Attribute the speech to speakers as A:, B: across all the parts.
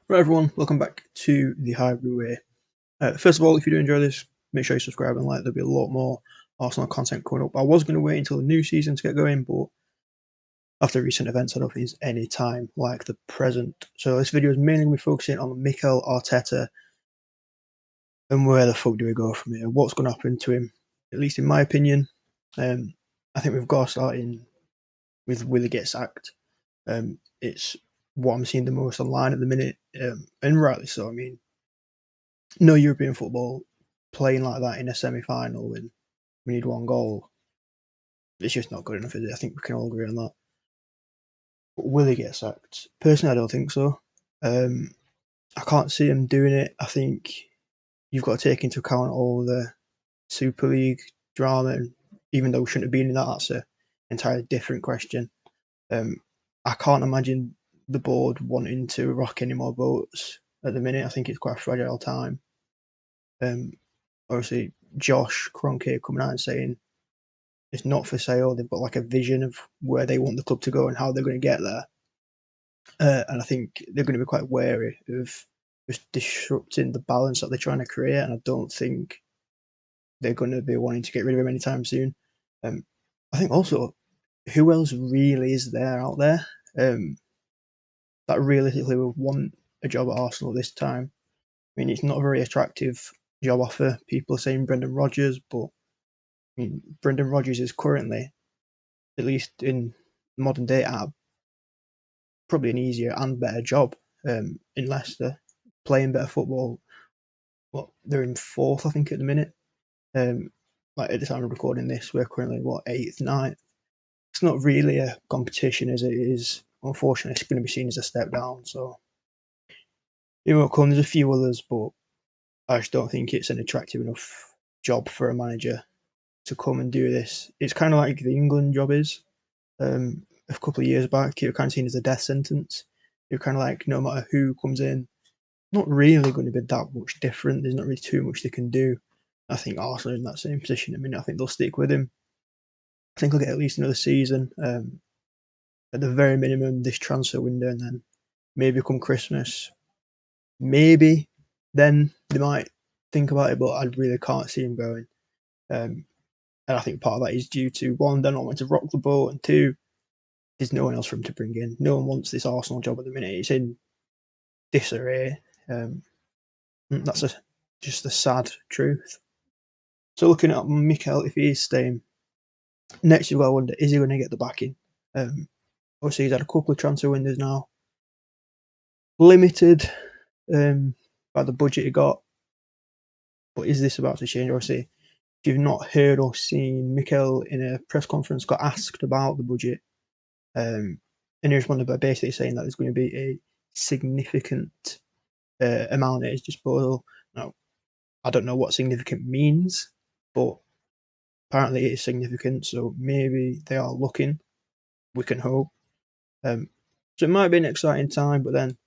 A: Right, everyone, welcome back to the Highbury Way. First of all, if you do enjoy this, make sure you subscribe and like. There'll be a lot more Arsenal content coming up. I was going to wait until the new season to get going, but after recent events, I don't think there's any time like the present. So this video is mainly going to be focusing on Mikel Arteta and where the fuck do we go from here? What's going to happen to him? At least in my opinion, I think we've got to start in with will he get sacked? It's what I'm seeing the most online at the minute, and rightly so. I mean, no European football playing like that in a semi-final when we need one goal. It's just not good enough, is it? I think we can all agree on that. But will he get sacked? Personally, I don't think so. I can't see him doing it. I think you've got to take into account all the Super League drama, and even though we shouldn't have been in that, that's an entirely different question. I can't imagine the board wanting to rock any more boats at the minute. I think it's quite a fragile time. Obviously, Josh Kroenke coming out and saying it's not for sale. They've got like a vision of where they want the club to go and how they're going to get there. And I think they're going to be quite wary of just disrupting the balance that they're trying to create. And I don't think they're going to be wanting to get rid of him anytime soon. I think also, who else really is there out there that realistically would want a job at Arsenal this time? I mean, it's not a very attractive job offer. People are saying Brendan Rodgers, but I mean, Brendan Rodgers is currently, at least in modern day, at probably an easier and better job in Leicester, playing better football. What they're in fourth, I think, at the minute. Like at the time of recording this, we're currently eighth, ninth. It's not really a competition as it is. Unfortunately, it's going to be seen as a step down. So it won't come. There's a few others, but I just don't think it's an attractive enough job for a manager to come and do this. It's kind of like the England job is. A couple of years back, you were kind of seen as a death sentence. You're kind of like, no matter who comes in, not really going to be that much different. There's not really too much they can do. I think Arsenal are in that same position. I mean, I think they'll stick with him. I think he'll get at least another season, at the very minimum, this transfer window, and then maybe come Christmas, maybe then they might think about it, but I really can't see him going. And I think part of that is due to one, they're not wanting to rock the boat, and two, there's no one else for him to bring in. No one wants this Arsenal job at the minute. It's in disarray. That's just the sad truth. So looking at Mikel, if he is staying, next you've got to wonder, is he going to get the backing? Obviously, he's had a couple of transfer windows now. Limited by the budget he got. But is this about to change? Obviously, if you've not heard or seen, Mikel in a press conference got asked about the budget. And he responded by basically saying that there's going to be a significant amount at his disposal. Now, I don't know what significant means, but apparently it is significant, so maybe they are looking. We can hope. So it might be an exciting time, but then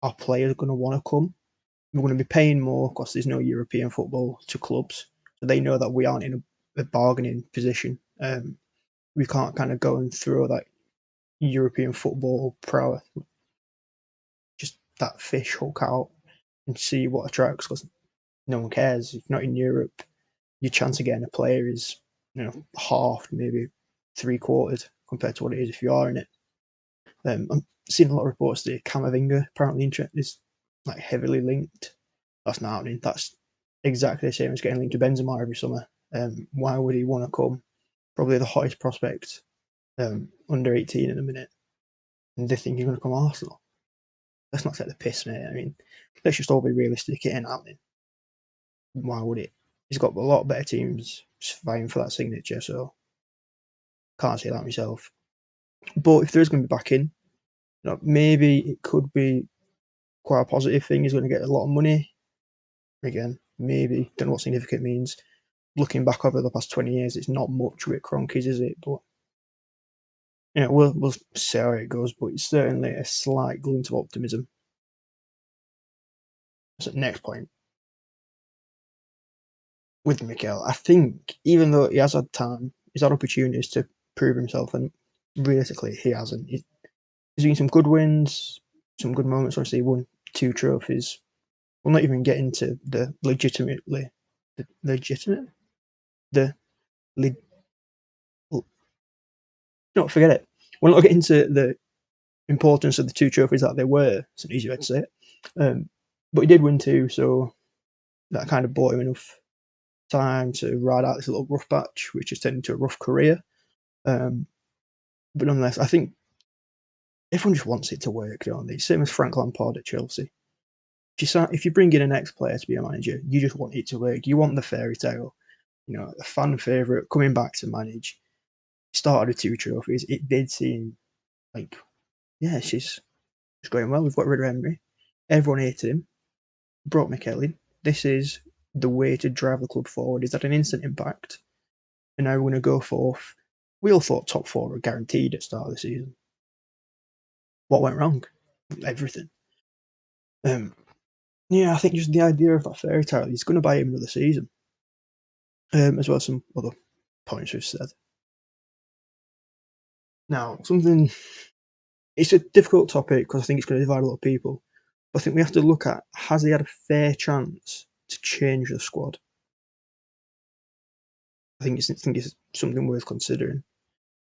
A: our players are going to want to come. We're going to be paying more because there's no European football to clubs, so they know that we aren't in a bargaining position. We can't kind of go and throw that European football prowess, just that fish hook out and see what attracts, because no one cares. If you're not in Europe, your chance of getting a player is, half, maybe three-quartered compared to what it is if you are in it. I'm seeing a lot of reports that Camavinga apparently is like heavily linked. That's not happening. That's exactly the same as getting linked to Benzema every summer. Why would he want to come? Probably the hottest prospect under 18 in a minute, and they think he's going to come Arsenal. Let's not take the piss, mate. I mean, let's just all be realistic. It ain't happening. Why would it? He's got a lot better teams vying for that signature, so can't say that myself. But if there is going to be backing, maybe it could be quite a positive thing. He's going to get a lot of money. Again, maybe. Don't know what significant means. Looking back over the past 20 years, it's not much with Kroenkes, is it? But we'll see how it goes. But it's certainly a slight glint of optimism. So next point. With Mikel, I think even though he has had time, he's had opportunities to prove himself, and realistically, he hasn't. He's doing some good wins, some good moments. Obviously, he won 2 trophies. We'll not even get into the the le- no, forget it. We'll not get into the importance of the 2 trophies that they were. It's an easy way to say it. But he did win 2, so that kind of bought him enough time to ride out this little rough patch, which has turned into a rough career. But nonetheless, I think everyone just wants it to work, don't they? Same as Frank Lampard at Chelsea. If you bring in an ex-player to be a manager, you just want it to work. You want the fairy tale, a fan favourite coming back to manage. Started with 2 trophies. It did seem like, yeah, she's going well. We've got rid of Emery. Everyone hated him. Brought Mikel in. This is the way to drive the club forward. Is that an instant impact? And now we're going to go forth. We all thought top 4 were guaranteed at the start of the season. What went wrong? Everything. Yeah, I think just the idea of that fairy tale, he's going to buy him another season. As well as some other points we've said. Now, it's a difficult topic because I think it's going to divide a lot of people. But I think we have to look at, has he had a fair chance to change the squad? I think it's something worth considering.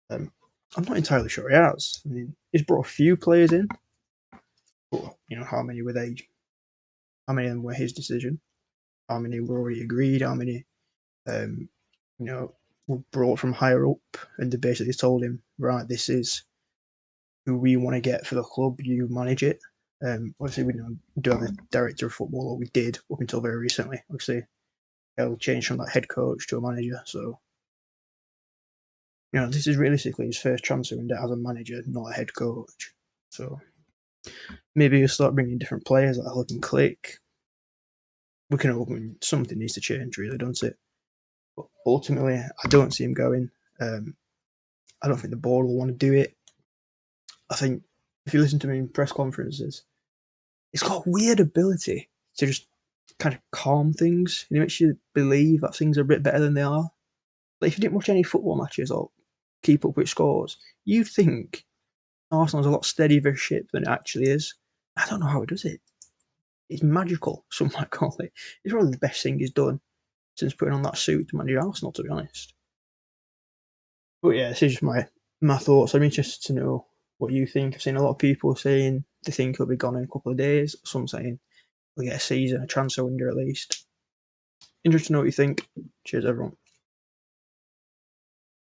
A: I'm not entirely sure he has. I mean, he's brought a few players in, but how many were they? How many of them were his decision? How many were already agreed? How many, were brought from higher up, and they basically told him, right, this is who we want to get for the club. You manage it. Obviously, we do have a director of football, or we did up until very recently. Obviously, he'll change from that head coach to a manager. So, this is realistically his first transfer window as a manager, not a head coach. So, maybe we'll start bringing different players that help him click. We can open something needs to change, really, don't it? But ultimately, I don't see him going. I don't think the board will want to do it. I think if you listen to him in press conferences, he's got a weird ability to just kind of calm things. He makes you believe that things are a bit better than they are. Like, if you didn't watch any football matches or keep up with scores, you'd think Arsenal's a lot steadier of a ship than it actually is. I don't know how he does it. It's magical, some might call it. It's probably the best thing he's done since putting on that suit to manage Arsenal, to be honest. But yeah, this is just my thoughts. I'm interested to know what you think. I've seen a lot of people saying they think he'll be gone in a couple of days. Some saying we'll get a season, a transfer window at least. Interested to know what you think. Cheers, everyone.